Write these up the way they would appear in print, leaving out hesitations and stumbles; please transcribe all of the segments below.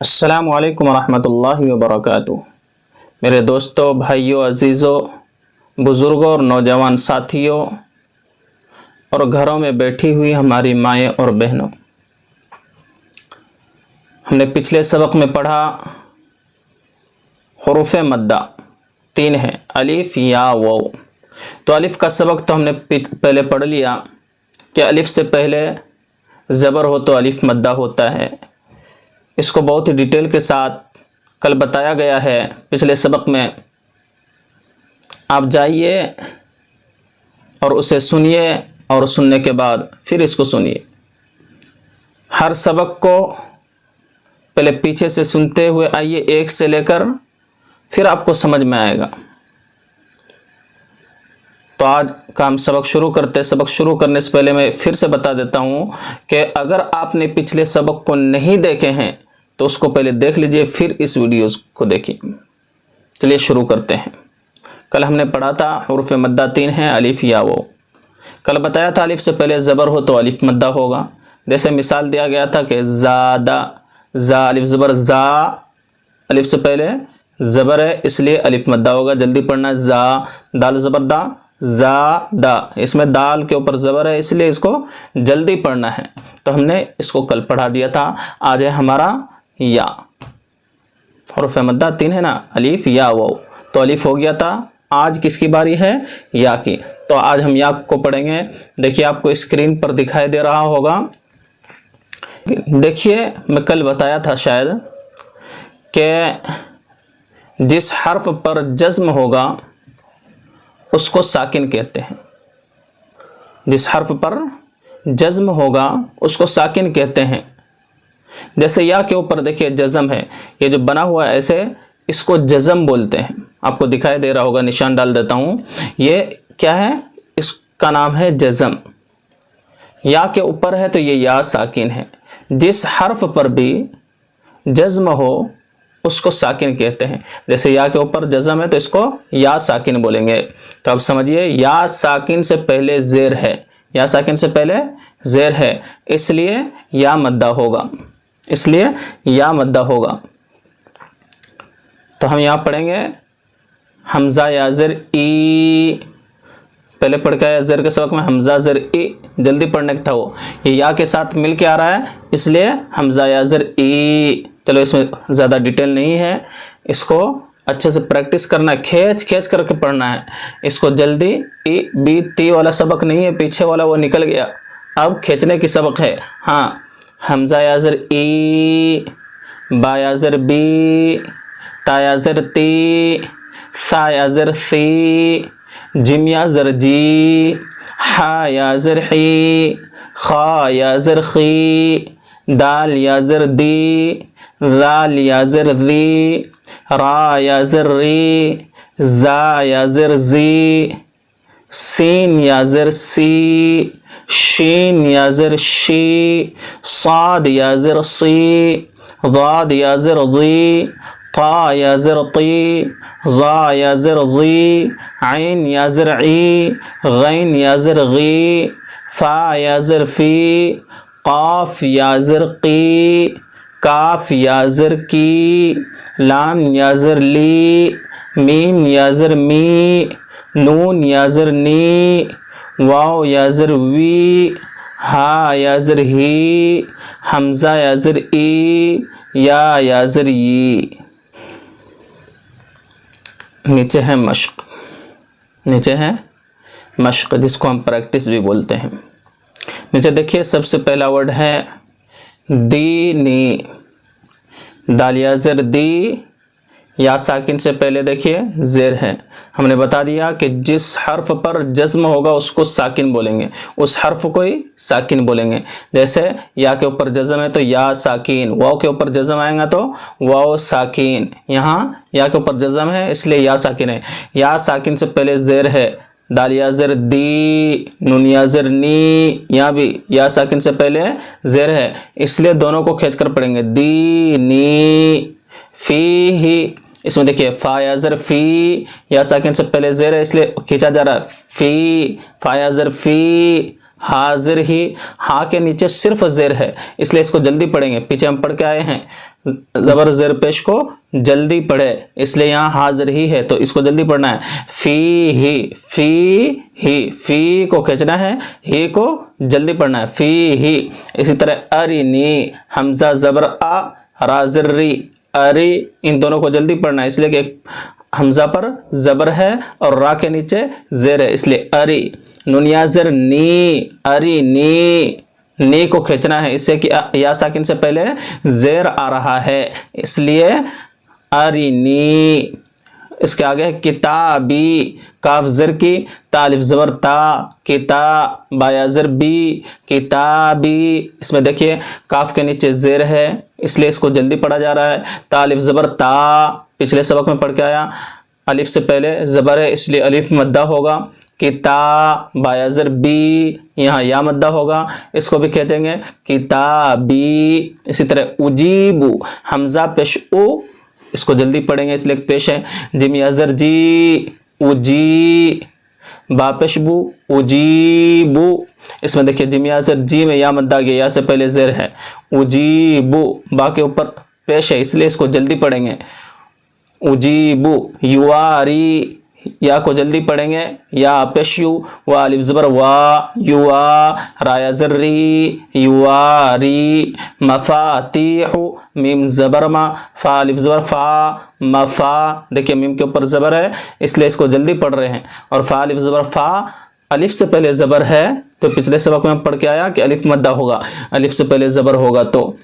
अस्सलामु अलैकुम वरहमतुल्लाहि वबरकातुहू। मेरे दोस्तों, भाइयों, अजीज़ों, बुज़ुर्गों और नौजवान साथियों और घरों में बैठी हुई हमारी माएँ और बहनों, हमने पिछले सबक में पढ़ा हुरूफ़ मद्दा 3 हैं, अलिफ या वाव। तो अलिफ का सबक तो हमने पहले पढ़ लिया कि अलिफ से पहले ज़बर हो तो अलिफ मद्दा होता है। इसको बहुत ही डिटेल के साथ कल बताया गया है पिछले सबक में। आप जाइए और उसे सुनिए और सुनने के बाद फिर इसको सुनिए। हर सबक को पहले पीछे से सुनते हुए आइए, एक से लेकर फिर आपको समझ में आएगा। तो आज का हम सबक शुरू करते हैं। सबक शुरू करने से पहले मैं फिर से बता देता हूँ कि अगर आपने पिछले सबक को नहीं देखे हैं तो उसको पहले देख लीजिए, फिर इस वीडियोस को देखिए। चलिए शुरू करते हैं। कल हमने पढ़ा था हुरूफ़ मद्दा 3 हैं, अलिफ या वाव। कल बताया था अलिफ से पहले ज़बर हो तो अलिफ मद्दा होगा। जैसे मिसाल दिया गया था कि ज़ादा, ज़ा अलिफ ज़बर ज़ा, अलिफ से पहले ज़बर है इसलिए अलिफ मद्दा होगा। जल्दी पढ़ना, ज़ा दाल ज़बर दा, ज़ा दा, इसमें दाल के ऊपर ज़बर है इसलिए इसको जल्दी पढ़ना है। तो हमने इसको कल पढ़ा दिया था। आज है हमारा या। हुरूफ़ मद्दा 3 है ना, अलिफ या वाव। तो अलिफ हो गया था, आज किसकी बारी है? या की। तो आज हम या को पढ़ेंगे। देखिए आपको स्क्रीन पर दिखाई दे रहा होगा। देखिए मैं कल बताया था शायद कि जिस हर्फ पर जज्म होगा उसको साकिन कहते हैं। जिस हर्फ पर जज्म होगा उसको साकिन कहते हैं। जैसे या के ऊपर देखिए जज़म है, ये जो बना हुआ है ऐसे, इसको जज़म बोलते हैं। आपको दिखाई दे रहा होगा, निशान डाल देता हूँ। ये क्या है? इसका नाम है जज़म। या के ऊपर है तो ये या साकिन है। जिस हर्फ पर भी जज़म हो उसको साकिन कहते हैं। जैसे या के ऊपर जज़म है तो इसको या साकिन बोलेंगे। तो अब समझिए, या साकिन से पहले ज़ेर है, या साकिन से पहले ज़ेर है इसलिए या मद्दा होगा, इसलिए या मद्दा होगा। तो हम यहाँ पढ़ेंगे हमज़ा या ज़ेर ई। पहले पढ़ के आया ज़ेर के सबक में, हमज़ा ज़ेर ई, जल्दी पढ़ने का था वो। ये या के साथ मिल के आ रहा है इसलिए हमज़ा या ज़ेर ई। चलो इसमें ज़्यादा डिटेल नहीं है, इसको अच्छे से प्रैक्टिस करना है, खींच खींच करके पढ़ना है इसको जल्दी। ई बी ती वाला सबक नहीं है, पीछे वाला वो निकल गया, अब खींचने की सबक है। हाँ, हमज़ा या ज़ेर ई, बा या ज़ेर बी, ता या ज़ेर ती, सा या ज़ेर सी, जिम या ज़ेर जी, हा या ज़ेर ही, खा या ज़ेर खी, दाल या ज़ेर दी, ज़ाल या ज़ेर ज़ी, रा या ज़ेर री, ज़ा या ज़ेर ज़ी, सीन या ज़ेर सी, शीन या ज़ेर शी, साद या ज़ेर सी, ज़ाद या ज़ेर ज़ी, ता या ज़ेर ती, ज़ा या ज़ेर ज़ी, ऐन या ज़ेर ई, गैन या ज़ेर गी, फा या ज़ेर फ़ी, क़ाफ या ज़ेर क़ी, काफ या ज़ेर की, लाम या ज़ेर ली, मीम या ज़ेर मी, नून या ज़ेर नी, वाव या ज़ेर वी, हा या ज़ेर ही, हमज़ा या ज़ेर ई, या ज़ेर ई। नीचे है मश्क, नीचे है मश्क जिसको हम प्रैक्टिस भी बोलते हैं। नीचे देखिए सबसे पहला वर्ड है दीनी। दाल या ज़ेर दी, या साकिन से पहले देखिए ज़ेर है। हमने बता दिया कि जिस हर्फ पर जज्म होगा उसको साकिन बोलेंगे, उस हर्फ को ही साकिन बोलेंगे। जैसे या के ऊपर जज्म है तो या साकिन, वाव के ऊपर जज्म आएगा तो वाव साकिन। यहाँ या के ऊपर जज्म है इसलिए या साकिन है। या साकिन से पहले ज़ेर है, दाल या ज़ेर दी, नून या ज़ेर नी, यहाँ भी या साकिन से पहले ज़ेर है इसलिए दोनों को खींच कर पढ़ेंगे, दी नी फी ही। इसमें देखिए फा या ज़ेर फी, या साकिन से पहले ज़ेर है इसलिए खींचा जा रहा है, फी, फा या ज़ेर फी, हाजिर ही, हा के नीचे सिर्फ जेर है इसलिए इसको जल्दी पढ़ेंगे। पीछे हम पढ़ के आए हैं जबर जेर पेश को जल्दी पढ़े इसलिए यहाँ हाजिर ही है तो इसको जल्दी पढ़ना है। फी को खींचना है, ही को जल्दी पढ़ना है, फी ही। इसी तरह अरिनी, हमजा जबर आ, रा ज़र री, अरी, इन दोनों को जल्दी पढ़ना है इसलिए कि हमजा पर जबर है और रा के नीचे जेर है इसलिए अरी। नून या ज़र नी, अरी नी को खींचना है इससे कि या साकिन से पहले जेर आ रहा है इसलिए अरिनी। इसके आगे किताबी, काफ ज़र की, तालिफ ज़बर ता, किता, बाया ज़र बी, किताबी। इसमें देखिए काफ के नीचे जेर है इसलिए इसको जल्दी पढ़ा जा रहा है। तालिफ ज़बर ता, पिछले सबक में पढ़ के आया, अलिफ से पहले ज़बर है इसलिए अलिफ मद्दा होगा। किता, बाया ज़र बी, यहाँ या मद्दा होगा, इसको भी खींचेंगे किताबी। इसी तरह उजीबू, हमजा पेश उ, इसको जल्दी पढ़ेंगे इसलिए पेश है। जिम या ज़र जी, उजी, बा पेश बू, उजीबू। इसमें देखिए जिम या ज़र जी में या मद्दा गया, या से पहले ज़ेर है। उजीबू, बा के ऊपर पेश है इसलिए इसको जल्दी पढ़ेंगे उजीबू। युवारी, या को जल्दी पढ़ेंगे, या पेश यू, वा अलिफ ज़बर वा, युवा, राया ज़र्री, युवारी। मफातीहु, मीम ज़बर मा, फा अलिफ ज़बर फा, मफा। देखिए मीम के ऊपर ज़बर है इसलिए इसको जल्दी पढ़ रहे हैं और फा अलिफ ज़बर फा, अलिफ से पहले ज़बर है तो पिछले सबक में पढ़ के आया कि अलिफ मद्दा होगा, अलिफ से पहले ज़बर होगा तो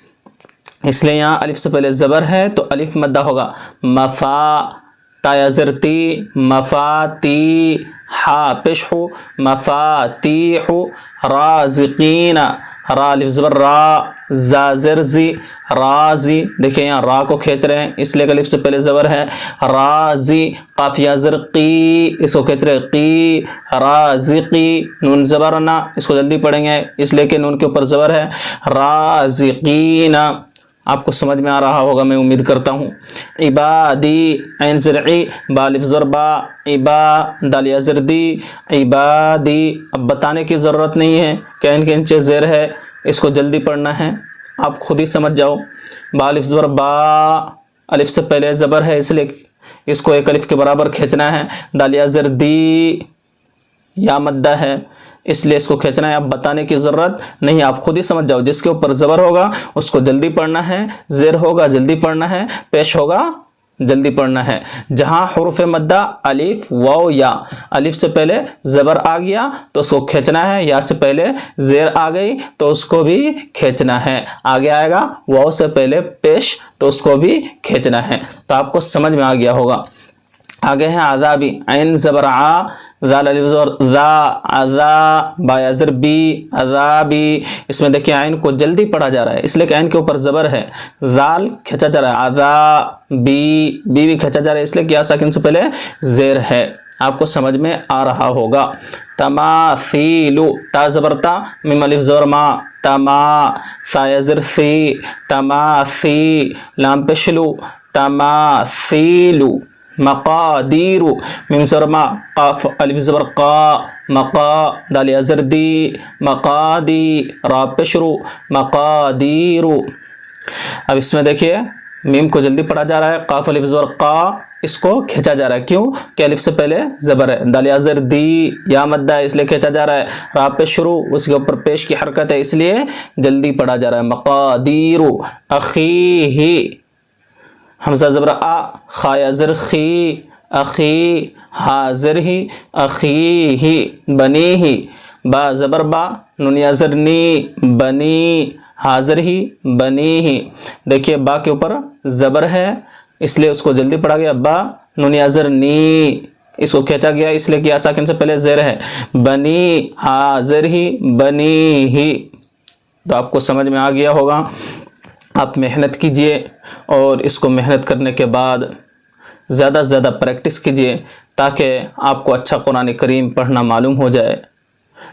इसलिए यहाँ अलिफ से पहले ज़बर है तो अलिफ मद्दा होगा। मफा, ताया ज़रती, मफाती, हा पेश हो, मफाती हो। राज़िकीना, रा अलिफ ज़बर रा, जा ज़र जी, राजी। देखिए यहाँ रा को खींच रहे हैं इसलिए अलिफ से पहले ज़बर है। राजी, काफिया ज़र की, इसको खींच रहे की, राज़िकी। नून ज़बर ना, इसको जल्दी पढ़ेंगे इसलिए कि नून के ऊपर ज़बर है। राज़िकीना, आपको समझ में आ रहा होगा मैं उम्मीद करता हूँ। इबादी, ऐन ज़रई, बा अलिफ ज़र बा, इबा, दाल या ज़र दी, इबादी। अब बताने की ज़रूरत नहीं है कि ऐन के नीचे ज़ेर है, इसको जल्दी पढ़ना है, आप खुद ही समझ जाओ। बा अलिफ ज़बर बा, अलिफ से पहले ज़बर है इसलिए इसको एक अलिफ के बराबर खींचना है। दाल या ज़र दी, या मद्दा है इसलिए इसको खींचना है, आप बताने की ज़रूरत नहीं, आप खुद ही समझ जाओ। जिसके ऊपर ज़बर होगा उसको जल्दी पढ़ना है, ज़ेर होगा जल्दी पढ़ना है, पेश होगा जल्दी पढ़ना है। जहाँ हुरूफ मद्दा अलिफ वाव या, अलिफ से पहले ज़बर आ गया तो उसको खींचना है, या से पहले ज़ेर आ गई तो उसको भी खींचना है, आगे आएगा वाव से पहले पेश तो उसको भी खींचना है। तो आपको समझ में आ गया होगा। आगे है आज़ाबी, ऐन ज़बर आ, ज़ाल अलिफ ज़बर ज़ा, अज़ा, बाया ज़र बी, अज़ाबी। इसमें देखिए ऐन को जल्दी पढ़ा जा रहा है इसलिए कि ऐन के ऊपर ज़बर है, ज़ाल खींचा जा रहा है, अज़ा बी, बी भी खींचा जा रहा है इसलिए कि या साकिन से पहले ज़ेर है। आपको समझ में आ रहा होगा। तमासीलु, ता ज़बर ता, मीम अलिफ ज़बर मा, तमा, साया ज़र सी, तमासी, लाम पेश लू, तमासीलु। मक़ादीरु, मीम ज़बर मा, क़ाफ अलिफ ज़बर क़ा, मक़ा, दाल या ज़र दी, मक़ादी, रा पेश रू, मक़ादीरु। अब इसमें देखिए मीम को जल्दी पढ़ा जा रहा है, क़ाफ अलिफ ज़बर क़ा, इसको खींचा जा रहा है, क्यों कि अलिफ से पहले ज़बर है। दाल या ज़र दी, या मद्दा है इसलिए खींचा जा रहा है। रा पेश शुरू, उसके ऊपर पेश की हरकत है इसलिए जल्दी पढ़ा जा रहा है। मक़ादीरु, अख़ीही, हमज़ा ज़बर आ, खा या ज़र खी, अख़ी, हा ज़र ही, अख़ीही, बनीही, बा ज़बर बा, नून या ज़र नी, बनी, हाज़र ही, बनी ही। देखिए बा के ऊपर ज़बर है इसलिए उसको जल्दी पढ़ा गया। बा नून या ज़र नी, इसको खींचा गया इसलिए कि साकिन से पहले ज़ेर है। बनी, हाज़र ही, बनी ही। तो आपको समझ में आ गया होगा। आप मेहनत कीजिए और इसको मेहनत करने के बाद ज़्यादा से ज़्यादा प्रैक्टिस कीजिए ताकि आपको अच्छा कुरान करीम पढ़ना मालूम हो जाए।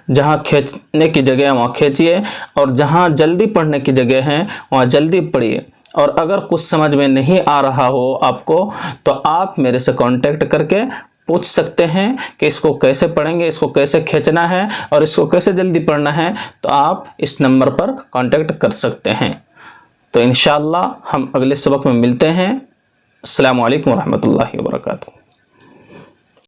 जहाँ खींचने की जगह है वहाँ खींचिए और जहाँ जल्दी पढ़ने की जगह है वहाँ जल्दी पढ़िए। और अगर कुछ समझ में नहीं आ रहा हो आपको तो आप मेरे से कांटेक्ट करके पूछ सकते हैं कि इसको कैसे पढ़ेंगे, इसको कैसे खींचना है और इसको कैसे जल्दी पढ़ना है, तो आप इस नंबर पर कांटेक्ट कर सकते हैं। तो इंशाअल्लाह हम अगले सबक में मिलते हैं। अस्सलामु अलैकुम वरहमतुल्लाहि वबरकातुहू।